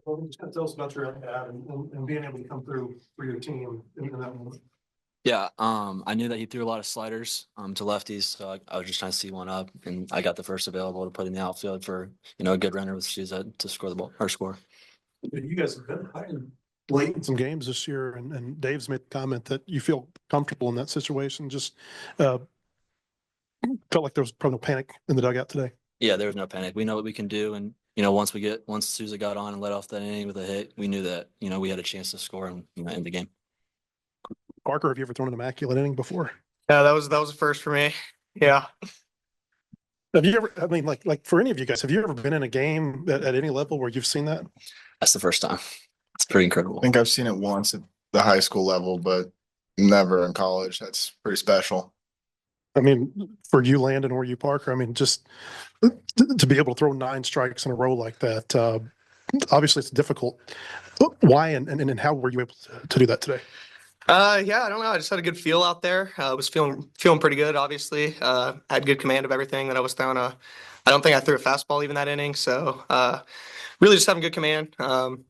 Well, just kind of tell us about your at and being able to come through for your team in that moment. Yeah, I knew that he threw a lot of sliders to lefties, so I was just trying to see one up, and I got the first available to put in the outfield for a good runner with shoes to score the ball or score. You guys have been playing late in some games this year, and Dave's made the comment that you feel comfortable in that situation. Just felt like there was probably no panic in the dugout today. Yeah, there was no panic. We know what we can do, and once Souza got on and let off that inning with a hit, we knew that we had a chance to score and end the game. Parker, have you ever thrown an immaculate inning before? Yeah, that was a first for me. Yeah. Have you ever? I mean, like for any of you guys, have you ever been in a game at any level where you've seen that? That's the first time. It's pretty incredible. I think I've seen it once at the high school level, but never in college. That's pretty special. I mean, for you, Landon, or you, Parker, I mean, just to be able to throw 9 strikes in a row like that, obviously it's difficult. Why and how were you able to do that today? Yeah, I don't know. I just had a good feel out there. I was feeling pretty good, obviously. Had good command of everything that I was throwing. I don't think I threw a fastball even that inning. So really just having good command,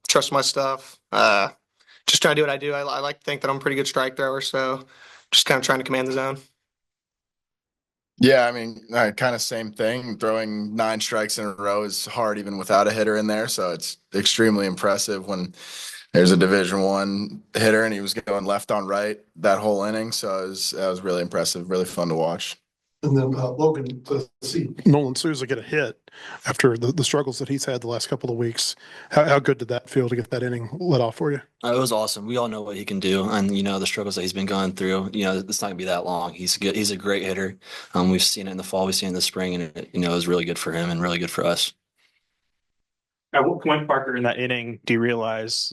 trust my stuff. Just trying to do what I do. I like to think that I'm a pretty good strike thrower. So just kind of trying to command the zone. Yeah, I mean, kind of same thing. Throwing 9 strikes in a row is hard even without a hitter in there. So it's extremely impressive when there's a Division I hitter and he was going left on right that whole inning. So it was really impressive, really fun to watch. And then Logan, to see Nolan Souza get a hit after the struggles that he's had the last couple of weeks, how good did that feel to get that inning let off for you? It was awesome. We all know what he can do, and the struggles that he's been going through. It's not gonna be that long. He's good. He's a great hitter. We've seen it in the fall. We've seen it in the spring, and it was really good for him and really good for us. At what point, Parker, in that inning, do you realize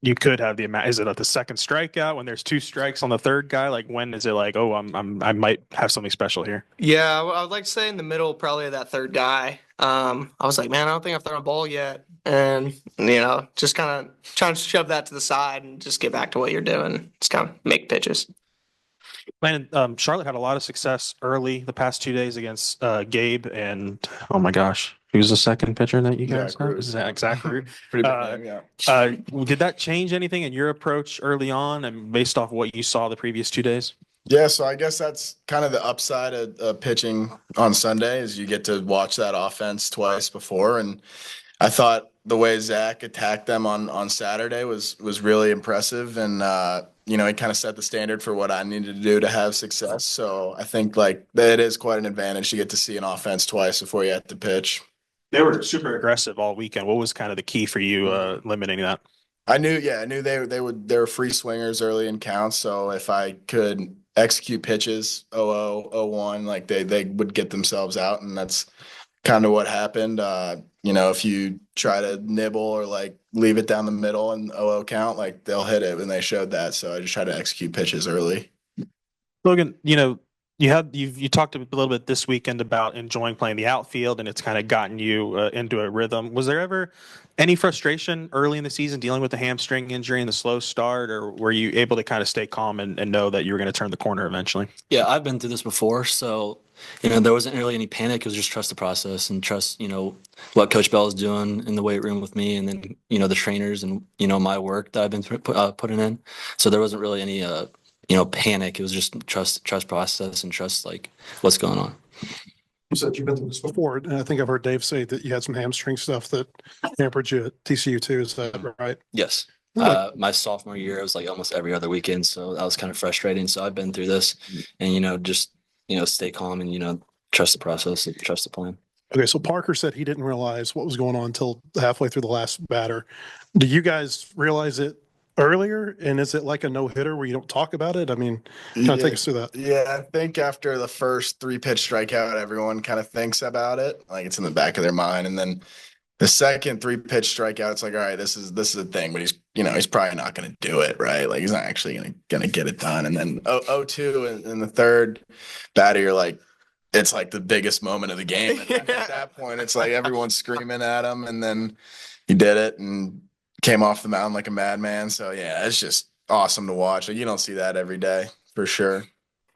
you could have is it at the second strikeout when there's 2 strikes on the third guy? Like when is it like, oh, I might have something special here? Yeah, I would like to say in the middle, probably of that third guy. I was like, man, I don't think I've thrown a ball yet, and just kind of trying to shove that to the side and just get back to what you're doing. Just kind of make pitches. Landon, Charlotte had a lot of success early the past 2 days against Gabe and oh my gosh, who's the second pitcher that you guys have? Exactly. Pretty big name, yeah. Did that change anything in your approach early on and based off what you saw the previous 2 days? Yeah, so I guess that's kind of the upside of pitching on Sunday is you get to watch that offense twice before. And I thought the way Zach attacked them on Saturday was really impressive. And, he kind of set the standard for what I needed to do to have success. So I think it is quite an advantage to get to see an offense twice before you have to pitch. They were super aggressive all weekend. What was kind of the key for you limiting that? I knew they were free swingers early in counts. So if I could execute pitches 0-0, 0-1, they would get themselves out, and that's kind of what happened. If you try to nibble or leave it down the middle and 0-0 count, they'll hit it, and they showed that. So I just try to execute pitches early. Logan, you talked a little bit this weekend about enjoying playing the outfield, and it's kind of gotten you into a rhythm. Was there ever any frustration early in the season dealing with the hamstring injury and the slow start, or were you able to kind of stay calm and know that you were going to turn the corner eventually? Yeah, I've been through this before, so there wasn't really any panic. It was just trust the process and trust what Coach Bell is doing in the weight room with me, and then the trainers and my work that I've been putting in. So there wasn't really any panic. It was just trust process and trust what's going on. You said you've been through this before, and I think I've heard Dave say that you had some hamstring stuff that hampered you at TCU too. Is that right? Yes. My sophomore year, it was almost every other weekend, so that was kind of frustrating. So I've been through this, and just stay calm and trust the process and trust the plan. Okay, so Parker said he didn't realize what was going on until halfway through the last batter. Do you guys realize it earlier, and is it like a no-hitter where you don't talk about it? I mean, kind of take us through that. Yeah, I think after the first 3-pitch strikeout, everyone kind of thinks about it, it's in the back of their mind, and then the second 3-pitch strikeout, it's all right, this is a thing, but he's probably not going to do it, right? He's not actually going to get it done. And then 0-2 in the third batter, you're it's the biggest moment of the game. And at that point, it's everyone's screaming at him, and then he did it and came off the mound like a madman. So yeah, it's just awesome to watch. You don't see that every day for sure.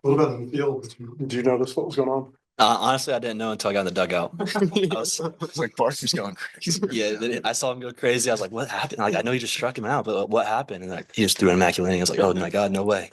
What about in the field? Did you notice what was going on? Honestly, I didn't know until I got in the dugout. I was, Like Parker's going crazy. yeah, then I saw him go crazy. I was like, "What happened?" Like, I know he just struck him out, but what happened? And like, he just threw an immaculate inning. I was like, "Oh my god, no way!"